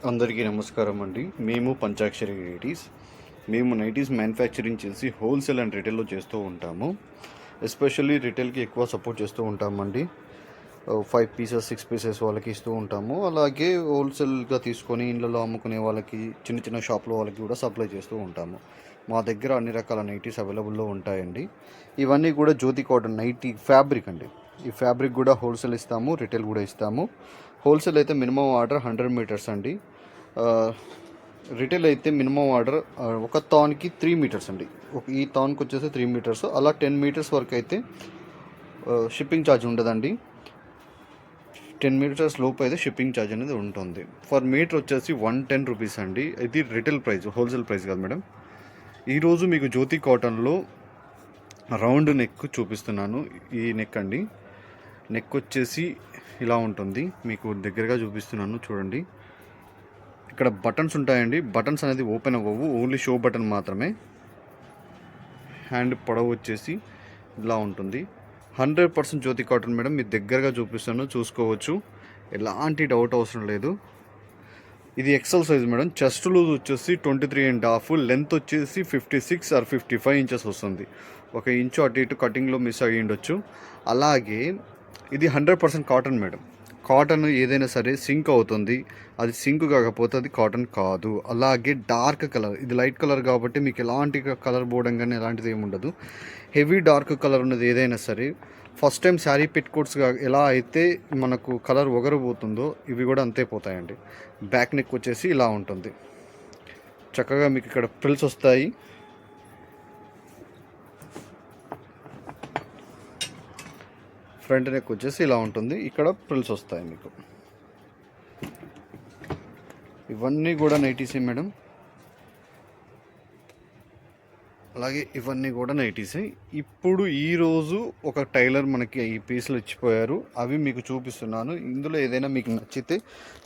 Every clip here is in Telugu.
అందరికీ నమస్కారం అండి. మేము పంచాక్షరి నైటీస్. మేము నైటీస్ మ్యానుఫ్యాక్చరింగ్ చేసి హోల్సేల్ అండ్ రిటైల్లో చేస్తూ ఉంటాము. ఎస్పెషల్లీ రిటైల్కి ఎక్కువ సపోర్ట్ చేస్తూ ఉంటామండి. 5 పీసెస్ 6 పీసెస్ వాళ్ళకి ఇస్తూ ఉంటాము. అలాగే హోల్సేల్గా తీసుకొని ఇళ్ళలో అమ్ముకునే వాళ్ళకి, చిన్న చిన్న షాప్లో వాళ్ళకి కూడా సప్లై చేస్తూ ఉంటాము. మా దగ్గర అన్ని రకాల నైటీస్ అవైలబుల్లో ఉంటాయండి. ఇవన్నీ కూడా జ్యోతి కాటన్ నైటీ ఫ్యాబ్రిక్ అండి. ఈ ఫ్యాబ్రిక్ కూడా హోల్సేల్ ఇస్తాము, రిటైల్ కూడా ఇస్తాము. హోల్సేల్ అయితే మినిమం ఆర్డర్ 100 మీటర్స్ అండి. రిటైల్ అయితే మినిమం ఆర్డర్ ఒక తాన్కి 3 మీటర్స్ అండి. ఈ తాన్కి వచ్చేసి 3 మీటర్స్, అలా 10 మీటర్స్ వరకు అయితే షిప్పింగ్ ఛార్జ్ ఉండదండి. 10 మీటర్స్ లోపు అయితే షిప్పింగ్ ఛార్జ్ అనేది ఉంటుంది. ఫర్ మీటర్ వచ్చేసి 110 రూపీస్ అండి. ఇది రిటైల్ ప్రైస్, హోల్సేల్ ప్రైస్ కాదు మేడం. ఈరోజు మీకు జ్యోతి కాటన్లో రౌండ్ నెక్ చూపిస్తున్నాను. ఈ నెక్ అండి. నెక్ వచ్చేసి ఇలా ఉంటుంది. మీకు దగ్గరగా చూపిస్తున్నాను చూడండి. ఇక్కడ బటన్స్ ఉంటాయండి. బటన్స్ అనేది ఓపెన్ అవ్వవు, ఓన్లీ షో బటన్ మాత్రమే. హ్యాండ్ పొడవు వచ్చేసి ఇలా ఉంటుంది. 100% జ్యోతి కాటన్ మేడం. మీ దగ్గరగా చూపిస్తాను, చూసుకోవచ్చు. ఎలాంటి డౌట్ అవసరం లేదు. ఇది XL size madam. Chest loose వచ్చేసి 23.5, లెంత్ వచ్చేసి 56 ఆర్ 55 ఇంచెస్ వస్తుంది. 1 ఇంచు అటు ఇటు కటింగ్లో మిస్ అయ్యి ఉండొచ్చు. అలాగే ఇది 100% కాటన్ మేడం. కాటన్ ఏదైనా సరే సింక్ అవుతుంది. అది సింక్ కాకపోతే అది కాటన్ కాదు. అలాగే డార్క్ కలర్, ఇది లైట్ కలర్ కాబట్టి మీకు ఎలాంటి కలర్ బోర్డింగ్ కానీ ఎలాంటిది ఏమి ఉండదు. హెవీ డార్క్ కలర్ ఉన్నది ఏదైనా సరే, ఫస్ట్ టైం శారీ పెట్టుకోట్స్గా ఎలా అయితే మనకు కలర్ ఒగరబోతుందో ఇవి కూడా అంతే పోతాయండి. బ్యాక్ నెక్ వచ్చేసి ఇలా ఉంటుంది. చక్కగా మీకు ఇక్కడ ప్రిల్స్ వస్తాయి. ఫ్రంట్ నెక్ వచ్చేసి ఇలా ఉంటుంది. ఇక్కడ ప్రిల్స్ వస్తాయి మీకు. ఇవన్నీ కూడా నైటీసే మేడం. అలాగే ఇవన్నీ కూడా నైటీసే. ఇప్పుడు ఈరోజు ఒక టైలర్ మనకి ఈ పీసులు ఇచ్చిపోయారు, అవి మీకు చూపిస్తున్నాను. ఇందులో ఏదైనా మీకు నచ్చితే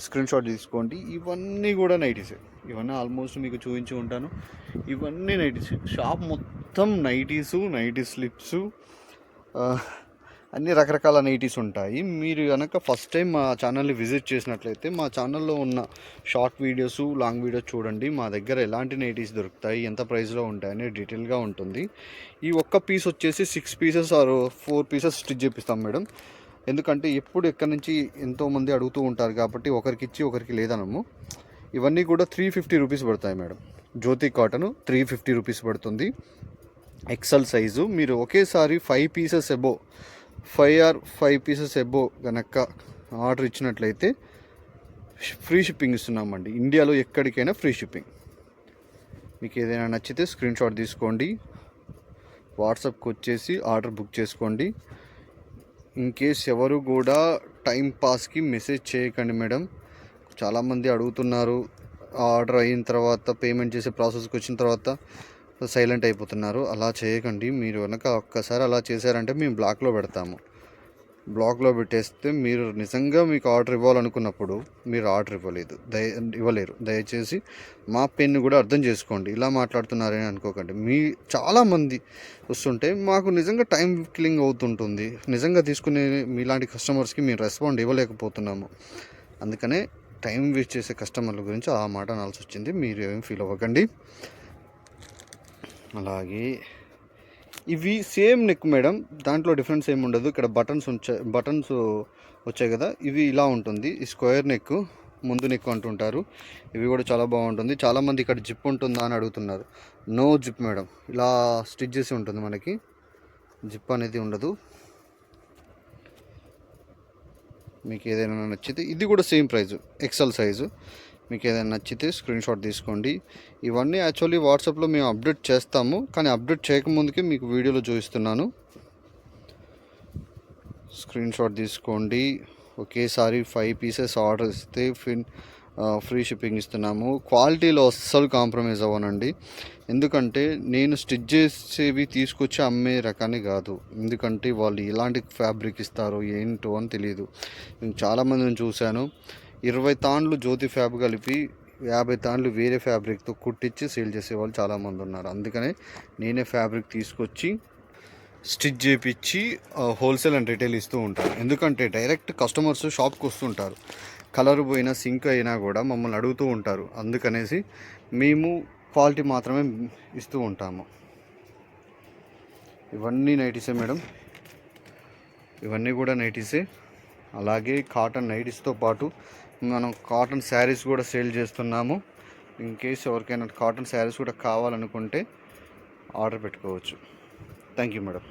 స్క్రీన్ షాట్ తీసుకోండి. ఇవన్నీ కూడా నైటీసే. ఇవన్నీ ఆల్మోస్ట్ మీకు చూపించి ఉంటాను. ఇవన్నీ నైటీసే. షాప్ మొత్తం నైటీసు, నైటీ స్లిప్స్, అన్ని రకరకాల నైటీస్ ఉంటాయి. మీరు కనుక ఫస్ట్ టైం మా ఛానల్ని విజిట్ చేసినట్లయితే మా ఛానల్లో ఉన్న షార్ట్ వీడియోస్, లాంగ్ వీడియోస్ చూడండి. మా దగ్గర ఎలాంటి నైటీస్ దొరుకుతాయి, ఎంత ప్రైస్లో ఉంటాయని డీటెయిల్గా ఉంటుంది. ఈ ఒక్క పీస్ వచ్చేసి 6 పీసెస్ ఆర్ 4 పీసెస్ స్టిచ్ చేపిస్తాం మేడం. ఎందుకంటే ఎప్పుడు ఎక్కడి నుంచి ఎంతోమంది అడుగుతూ ఉంటారు కాబట్టి ఒకరికి ఇచ్చి ఒకరికి లేదనము. ఇవన్నీ కూడా 350 రూపీస్ పడతాయి మేడం. జ్యోతి కాటన్ 350 రూపీస్ పడుతుంది. XL size. మీరు ఒకేసారి 5 పీసెస్ అబో 5 పీసెస్ అబో కనుక ఆర్డర్ ఇచ్చినట్లయితే ఫ్రీ షిప్పింగ్ ఇస్తున్నామండి. ఇండియాలో ఎక్కడికైనా ఫ్రీ షిప్పింగ్. మీకు ఏదైనా నచ్చితే స్క్రీన్ షాట్ తీసుకోండి, వాట్సాప్కి వచ్చేసి ఆర్డర్ బుక్ చేసుకోండి. ఇన్ కేస్ ఎవరు కూడా టైం పాస్కి మెసేజ్ చేయకండి మేడం. చాలామంది అడుగుతున్నారు, ఆర్డర్ అయిన తర్వాత పేమెంట్ చేసే ప్రాసెస్కి వచ్చిన తర్వాత సైలెంట్ అయిపోతున్నారు. అలా చేయకండి. మీరు కనుక ఒక్కసారి అలా చేశారంటే మేము బ్లాక్లో పెడతాము. బ్లాక్లో పెట్టేస్తే మీరు నిజంగా మీకు ఆర్డర్ ఇవ్వాలనుకున్నప్పుడు మీరు ఆర్డర్ ఇవ్వలేరు. దయచేసి మా పెన్ను కూడా అర్థం చేసుకోండి. ఇలా మాట్లాడుతున్నారని అనుకోకండి. చాలామంది వస్తుంటే మాకు నిజంగా టైం కిల్లింగ్ అవుతుంటుంది. నిజంగా తీసుకునే మీలాంటి కస్టమర్స్కి మేము రెస్పాండ్ ఇవ్వలేకపోతున్నాము. అందుకనే టైం వేస్ట్ చేసే కస్టమర్ల గురించి ఆ మాట అనాల్సి వచ్చింది. మీరు ఏం ఫీల్ అవ్వకండి. అలాగే ఇవి సేమ్ నెక్ మేడం, దాంట్లో డిఫరెన్స్ ఏమి ఉండదు. ఇక్కడ బటన్స్ వచ్చాయి కదా, ఇవి ఇలా ఉంటుంది. ఈ స్క్వేర్ నెక్, ముందు నెక్ అంటుంటారు. ఇవి కూడా చాలా బాగుంటుంది. చాలామంది ఇక్కడ జిప్ ఉంటుందా అని అడుగుతున్నారు. No zip madam. ఇలా స్టిచ్ చేసి ఉంటుంది. మనకి జిప్ అనేది ఉండదు. మీకు ఏదైనా నచ్చితే ఇది కూడా సేమ్ ప్రైస్, ఎక్సెల్ సైజు. మీకు ఏదైనా నచ్చితే స్క్రీన్ షాట్ తీసుకోండి. ఇవన్నీ యాక్చువల్లీ వాట్సాప్లో మేము అప్డేట్ చేస్తాము, కానీ అప్డేట్ చేయకముందుకే మీకు వీడియోలో చూపిస్తున్నాను. స్క్రీన్ షాట్ తీసుకోండి. ఒకేసారి 5 పీసెస్ ఆర్డర్ ఇస్తే ఫ్రీ షిప్పింగ్ ఇస్తున్నాము. క్వాలిటీలో అస్సలు కాంప్రమైజ్ అవ్వనండి. ఎందుకంటే నేను స్టిచ్ చేసేవి తీసుకొచ్చి అమ్మే రకాన్ని కాదు. ఎందుకంటే వాళ్ళు ఎలాంటి ఫ్యాబ్రిక్ ఇస్తారో ఏంటో అని తెలియదు. నేను చాలామందిని చూశాను. 20 తాన్లు జ్యోతి ఫ్యాబ్ కలిపి 50 తాన్లు వేరే ఫ్యాబ్రిక్తో కుట్టించి సేల్ చేసేవాళ్ళు చాలామంది ఉన్నారు. అందుకనే నేనే ఫ్యాబ్రిక్ తీసుకొచ్చి స్టిచ్ చేయించి హోల్సేల్ అండ్ రిటైల్ ఇస్తూ ఉంటాను. ఎందుకంటే డైరెక్ట్ కస్టమర్స్ షాప్కి వస్తుంటారు. కలర్ పోయినా సింక్ అయినా కూడా మమ్మల్ని అడుగుతూ ఉంటారు. అందుకనేసి మేము క్వాలిటీ మాత్రమే ఇస్తూ ఉంటాము. ఇవన్నీ నైటీసే మేడం, ఇవన్నీ కూడా నైటీసే. అలాగే కాటన్ నైటీస్తో పాటు మనం కాటన్ శారీస్ కూడా సేల్ చేస్తున్నాము. ఇన్ కేస్ ఎవరికైనా కాటన్ శారీస్ కూడా కావాలనుకుంటే ఆర్డర్ పెట్టుకోవచ్చు. Thank you madam.